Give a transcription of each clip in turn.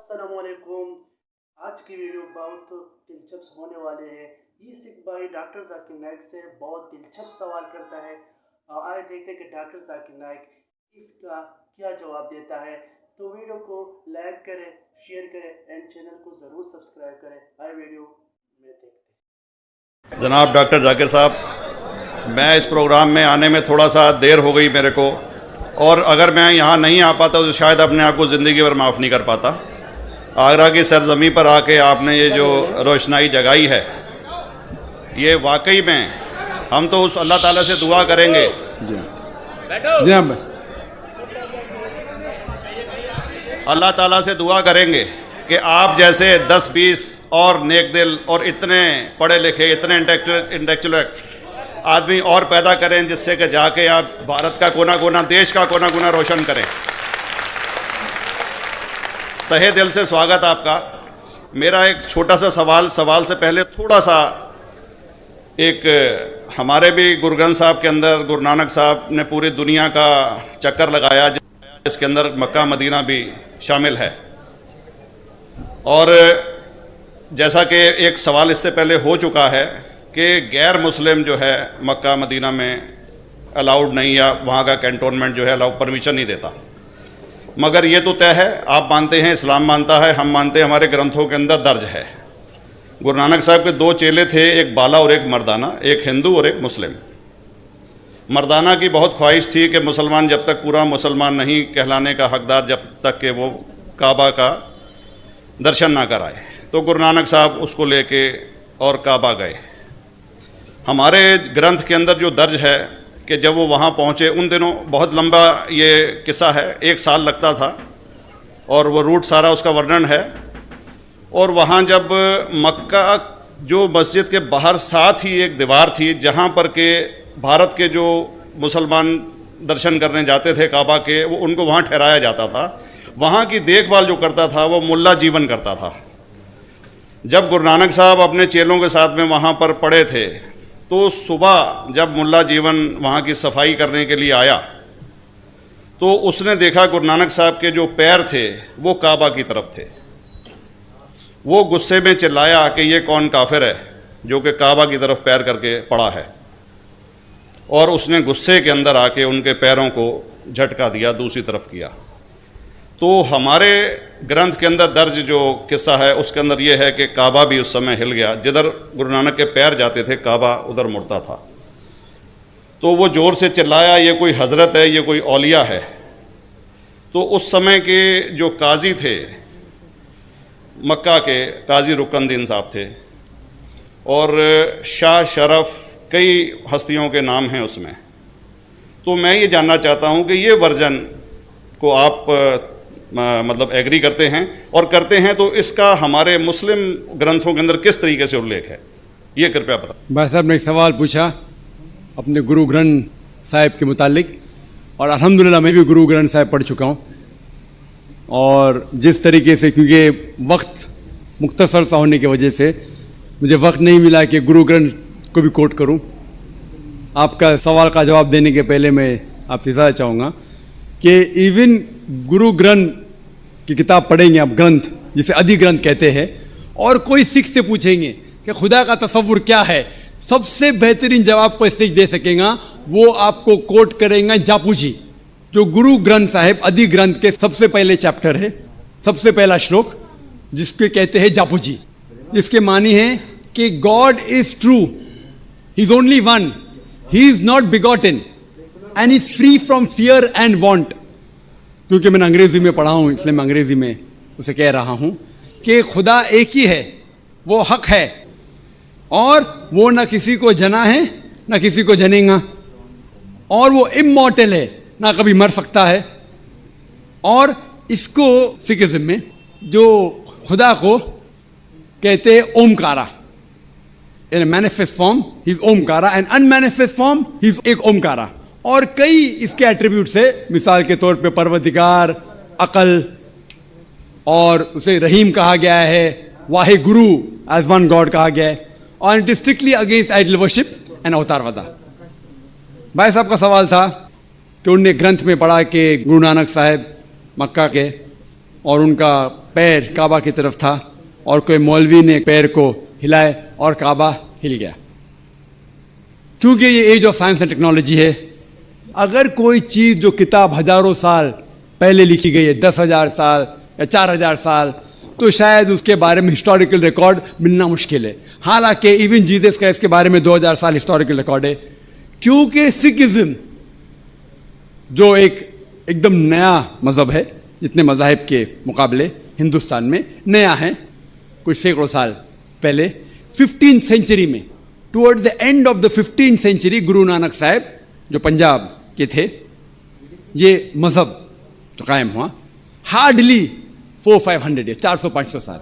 السلام علیکم. آج کی ویڈیو بہت دلچسپ ہونے والے ہیں. یہ سکھ بھائی ڈاکٹر ذاکر نائک سے بہت دلچسپ سوال کرتا ہے. آئے دیکھتے ہیں کہ ڈاکٹر ذاکر نائک اس کا کیا جواب دیتا ہے. تو ویڈیو کو لائک کریں, شیئر کریں اینڈ چینل کو ضرور سبسکرائب کریں. آئے ویڈیو میں دیکھتے ہیں. جناب ڈاکٹر ذاکر صاحب, میں اس پروگرام میں آنے میں تھوڑا سا دیر ہو گئی میرے کو, اور اگر میں یہاں نہیں آ پاتا تو شاید اپنے آپ کو زندگی بھر معاف نہیں کر پاتا. آگرہ کی سرزمین پر آ کے آپ نے یہ جو روشنائی جگائی ہے, یہ واقعی میں ہم تو اس اللہ تعالیٰ سے دعا کریں گے. اللہ تعالیٰ سے دعا کریں گے کہ آپ جیسے 10-20 اور نیک دل اور اتنے پڑھے لکھے, اتنے انٹلیکچوئل آدمی اور پیدا کریں, جس سے کہ جا کے آپ بھارت کا کونا کونا, دیش کا کونا کونا روشن کریں. تہہ دل سے سواگت آپ کا. میرا ایک چھوٹا سا سوال سے پہلے تھوڑا سا ایک, ہمارے بھی گرو گرنتھ صاحب کے اندر گرو نانک صاحب نے پوری دنیا کا چکر لگایا, جس کے اندر مکہ مدینہ بھی شامل ہے. اور جیسا کہ ایک سوال اس سے پہلے ہو چکا ہے کہ غیر مسلم جو ہے مکہ مدینہ میں الاؤڈ نہیں, یا وہاں کا کینٹونمنٹ جو ہے پرمیشن نہیں دیتا. مگر یہ تو طے ہے, آپ مانتے ہیں, اسلام مانتا ہے, ہم مانتے ہیں, ہمارے گرنتھوں کے اندر درج ہے. گرو نانک صاحب کے 2 چیلے تھے, ایک بالا اور ایک مردانہ, ایک ہندو اور ایک مسلم. مردانہ کی بہت خواہش تھی کہ مسلمان جب تک پورا مسلمان نہیں کہلانے کا حقدار, جب تک کہ وہ کعبہ کا درشن نہ کرائے. تو گرو نانک صاحب اس کو لے کے اور کعبہ گئے. ہمارے گرنتھ کے اندر جو درج ہے کہ جب وہ وہاں پہنچے, ان دنوں بہت لمبا یہ قصہ ہے, 1 سال لگتا تھا, اور وہ روٹ سارا اس کا ورنن ہے. اور وہاں جب مکہ جو مسجد کے باہر ساتھ ہی ایک دیوار تھی, جہاں پر کہ بھارت کے جو مسلمان درشن کرنے جاتے تھے کعبہ کے, وہ ان کو وہاں ٹھہرایا جاتا تھا. وہاں کی دیکھ بھال جو کرتا تھا وہ ملا جیون کرتا تھا. جب گرو نانک صاحب اپنے چیلوں کے ساتھ میں وہاں پر پڑے تھے, تو صبح جب ملا جیون وہاں کی صفائی کرنے کے لیے آیا, تو اس نے دیکھا گرو نانک صاحب کے جو پیر تھے وہ کعبہ کی طرف تھے. وہ غصے میں چلایا کہ یہ کون کافر ہے جو کہ کعبہ کی طرف پیر کر کے پڑا ہے, اور اس نے غصے کے اندر آ کے ان کے پیروں کو جھٹکا دیا, دوسری طرف کیا. تو ہمارے گرنتھ کے اندر درج جو قصہ ہے اس کے اندر یہ ہے کہ کعبہ بھی اس سمے ہل گیا. جدھر گرو نانک کے پیر جاتے تھے کعبہ ادھر مڑتا تھا. تو وہ زور سے چلایا, یہ کوئی حضرت ہے, یہ کوئی اولیاء ہے. تو اس سمے کے جو قاضی تھے مکہ کے, قاضی رکن الدین صاحب تھے, اور شاہ شرف, کئی ہستیوں کے نام ہیں اس میں. تو میں یہ جاننا چاہتا ہوں کہ یہ ورژن کو آپ مطلب ایگری کرتے ہیں, اور کرتے ہیں تو اس کا ہمارے مسلم گرنتھوں کے اندر کس طریقے سے الیکھ ہے, یہ کرپیا بتائیں. بھائی صاحب نے ایک سوال پوچھا اپنے گرو گرنتھ صاحب کے متعلق, اور الحمدللہ میں بھی گرو گرنتھ صاحب پڑھ چکا ہوں. اور جس طریقے سے, کیونکہ وقت مختصر سا ہونے کی وجہ سے مجھے وقت نہیں ملا کہ گرو گرنتھ کو بھی کوٹ کروں. آپ کا سوال کا جواب دینے کے پہلے میں آپ سے اطلاع چاہوں گا کہ ایون گرو گرنتھ کی کتاب پڑھیں گے آپ, گرنتھ جسے ادھی گرنتھ کہتے ہیں, اور کوئی سکھ سے پوچھیں گے کہ خدا کا تصور کیا ہے, سب سے بہترین جواب کوئی سکھ دے سکے گا, وہ آپ کو کوٹ کریں گا جاپو جی, جو گرو گرنتھ صاحب ادھی گرنتھ کے سب سے پہلے چیپٹر ہے, سب سے پہلا شلوک, جس کو کہتے ہیں جاپو جی. جس کے معنی ہے کہ God is true, he is only one, he is not begotten, and is free from fear and want. کیونکہ میں نے انگریزی میں پڑھا ہوں, اس لیے میں انگریزی میں اسے کہہ رہا ہوں کہ خدا ایک ہی ہے, وہ حق ہے, اور وہ نہ کسی کو جنا ہے نہ کسی کو جنے گا, اور وہ امورٹل ہے, نہ کبھی مر سکتا ہے. اور اس کو سکھزم میں جو خدا کو کہتے ہیں اومکارا, in a manifest form he is omkara, and unmanifest form he is ایک اومکارا. اور کئی اس کے ایٹریبیوٹس ہے, مثال کے طور پہ پروردگار, عقل, اور اسے رحیم کہا گیا ہے, واحد گرو ایز ون گاڈ کہا گیا ہے, اور it is strictly against idol worship and avatar ودا. بھائی صاحب کا سوال تھا کہ انہوں نے گرنتھ میں پڑھا کہ گرو نانک صاحب مکہ کے, اور ان کا پیر کعبہ کی طرف تھا اور کوئی مولوی نے پیر کو ہلائے اور کعبہ ہل گیا. کیونکہ یہ age of science and technology ہے. اگر کوئی چیز جو کتاب ہزاروں سال پہلے لکھی گئی ہے, 10,000 سال یا 4,000 سال, تو شاید اس کے بارے میں ہسٹوریکل ریکارڈ ملنا مشکل ہے. حالانکہ ایون جیزس کرائسٹ کے بارے میں 2,000 سال ہسٹوریکل ریکارڈ ہے. کیونکہ سکھزم جو ایک دم نیا مذہب ہے, جتنے مذاہب کے مقابلے ہندوستان میں نیا ہے, کچھ سینکڑوں سال پہلے 15th سینچری میں, toward the end of the 15th century, Guru Nanak Sahib جو پنجاب کے تھے, یہ مذہب تو قائم ہوا. ہارڈلی 400-500 400-500 سال.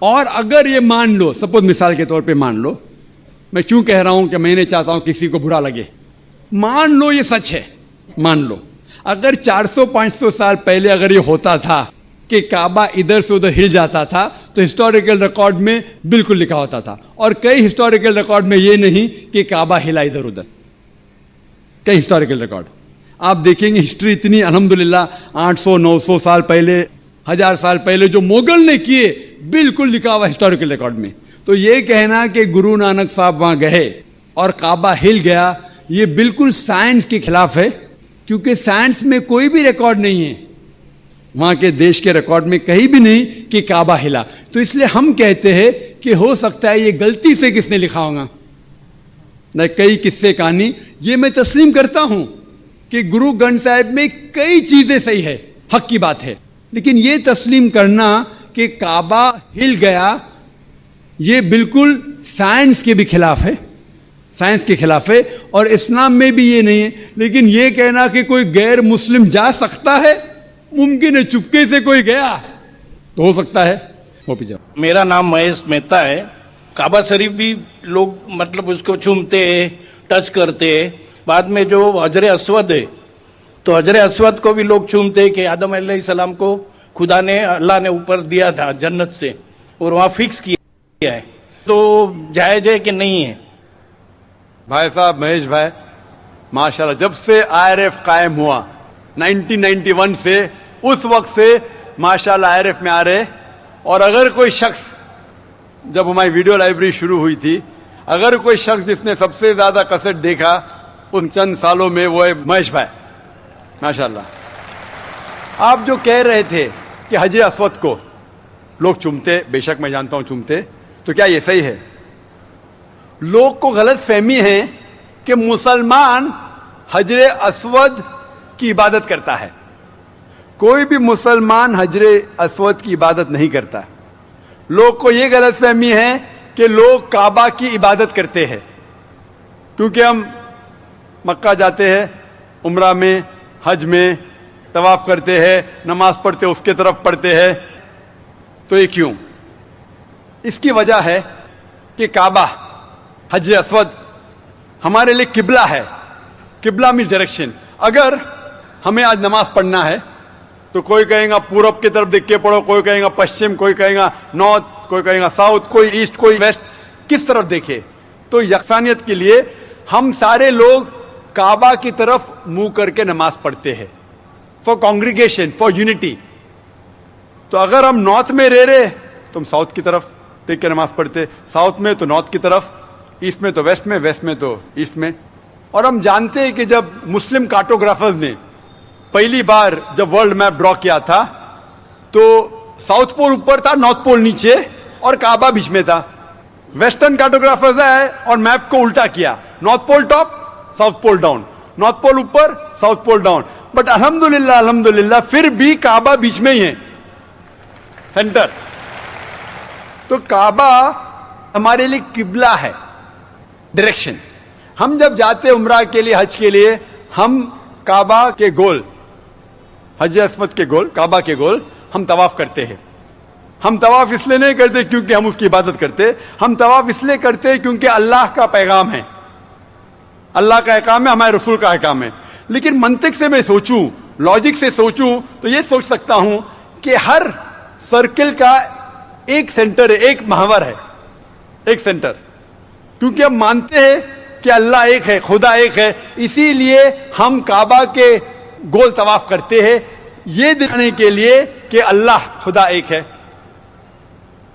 اور اگر یہ مان لو, سپوز مثال کے طور پہ مان لو, میں کیوں کہہ رہا ہوں کہ میں نہیں چاہتا ہوں کسی کو برا لگے, مان لو یہ سچ ہے, مان لو اگر 400-500 سال پہلے اگر یہ ہوتا تھا کہ کعبہ ادھر سے ادھر ہل جاتا تھا, تو ہسٹوریکل ریکارڈ میں بالکل لکھا ہوتا تھا. اور کئی ہسٹوریکل ریکارڈ میں یہ نہیں کہ کعبہ ہلا ادھر ادھر, کئی ہسٹوریکل ریکارڈ آپ دیکھیں گے. ہسٹری اتنی الحمدللہ 800-900 سال پہلے, 1000 سال پہلے جو مغل نے کیے, بالکل لکھا ہوا ہسٹوریکل ریکارڈ میں. تو یہ کہنا کہ گرو نانک صاحب وہاں گئے اور کعبہ ہل گیا, یہ بالکل سائنس کے خلاف ہے. کیونکہ سائنس میں کوئی بھی ریکارڈ نہیں ہے, وہاں کے دیش کے ریکارڈ میں کہیں بھی نہیں کہ کعبہ ہلا. تو اس لیے ہم کہتے ہیں کہ ہو سکتا ہے یہ غلطی سے کس نے لکھا ہوگا. کئی قصے کہانی یہ میں تسلیم کرتا ہوں کہ گرو گرنتھ صاحب میں کئی چیزیں صحیح ہے, حق کی بات ہے, لیکن یہ تسلیم کرنا کہ کعبہ ہل گیا یہ بالکل سائنس کے بھی خلاف ہے, سائنس کے خلاف ہے. اور اسلام میں بھی یہ نہیں ہے. لیکن یہ کہنا کہ کوئی غیر مسلم جا سکتا ہے, ممکن ہے, چپکے سے کوئی گیا تو ہو سکتا ہے. وہ بھی جاؤ. میرا نام مہیش مہتا ہے. کعبہ شریف بھی لوگ مطلب اس کو چومتے ہیں, ٹچ کرتے ہیں. بعد میں جو حجر اسود ہے, تو حجر اسود کو بھی لوگ چومتے ہیں کہ آدم علیہ السلام کو خدا نے, اللہ نے اوپر دیا تھا جنت سے اور وہاں فکس کیا ہے. تو جائز ہے کہ نہیں ہے؟ بھائی صاحب, مہیش بھائی, ماشاءاللہ جب سے IRF قائم ہوا 1991 سے, اس وقت سے ماشاءاللہ IRF میں آ رہے. اور اگر کوئی شخص, جب ہماری ویڈیو لائبریری شروع ہوئی تھی, اگر کوئی شخص جس نے سب سے زیادہ کیسٹ دیکھا ان چند سالوں میں, وہ ہے مہیش بھائی ماشاءاللہ. آپ جو کہہ رہے تھے کہ حجر اسود کو لوگ چومتے, بے شک میں جانتا ہوں چومتے, تو کیا یہ صحیح ہے؟ لوگ کو غلط فہمی ہے کہ مسلمان حجر اسود کی عبادت کرتا ہے. کوئی بھی مسلمان حجر اسود کی عبادت نہیں کرتا. لوگ کو یہ غلط فہمی ہے کہ لوگ کعبہ کی عبادت کرتے ہیں. کیونکہ ہم مکہ جاتے ہیں, عمرہ میں, حج میں طواف کرتے ہیں, نماز پڑھتے اس کے طرف پڑھتے ہیں. تو یہ کیوں؟ اس کی وجہ ہے کہ کعبہ, حجر اسود ہمارے لیے قبلہ ہے. قبلہ میں ڈائریکشن. اگر ہمیں آج نماز پڑھنا ہے تو کوئی کہے گا پورب کی طرف دیکھ کے پڑھو, کوئی کہے گا پشچم, کوئی کہے گا نارتھ, کوئی کہے گا ساؤتھ, کوئی ایسٹ, کوئی ویسٹ, کس طرف دیکھے. تو یکسانیت کے لیے ہم سارے لوگ کعبہ کی طرف منہ کر کے نماز پڑھتے ہیں, فار کانگریگیشن, فار یونٹی. تو اگر ہم نارتھ میں رہ رہے تو ہم ساؤتھ کی طرف دیکھ کے نماز پڑھتے, ساؤتھ میں تو نارتھ کی طرف, ایسٹ میں تو ویسٹ میں, ویسٹ میں تو ایسٹ میں. اور ہم جانتے ہیں کہ جب مسلم کارٹوگرافرز نے پہلی بار جب ورلڈ میپ ڈرا کیا تھا تو ساؤتھ پول اوپر تھا, نارتھ پول نیچے, اور کعبہ بیچ میں تھا. ویسٹرن کارٹوگرافرز آئے اور میپ کو الٹا کیا, north pole top, south pole down, north pole اوپر, ساؤتھ پول ڈاؤن. بٹ الحمدللہ پھر بھی کعبہ بیچ میں ہی ہے, سینٹر. تو کعبہ ہمارے لیے قبلہ ہے, ڈائریکشن. ہم جب جاتے عمرہ کے لیے, حج کے لیے, ہم کعبہ کے گول, حجر اسود کے گول, کعبہ کے گول ہم طواف کرتے ہیں. ہم طواف اس لیے نہیں کرتے کیونکہ ہم اس کی عبادت کرتے, ہم طواف اس لیے کرتے کیونکہ اللہ کا پیغام ہے, اللہ کا احکام ہے, ہمارے رسول کا احکام ہے. لیکن منطق سے میں سوچوں, لاجک سے سوچوں تو یہ سوچ سکتا ہوں کہ ہر سرکل کا ایک سینٹر ہے, ایک محور ہے, ایک سینٹر. کیونکہ ہم مانتے ہیں کہ اللہ ایک ہے, خدا ایک ہے, اسی لیے ہم کعبہ کے گول طواف کرتے ہیں, یہ دکھانے کے لیے کہ اللہ خدا ایک ہے.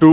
2,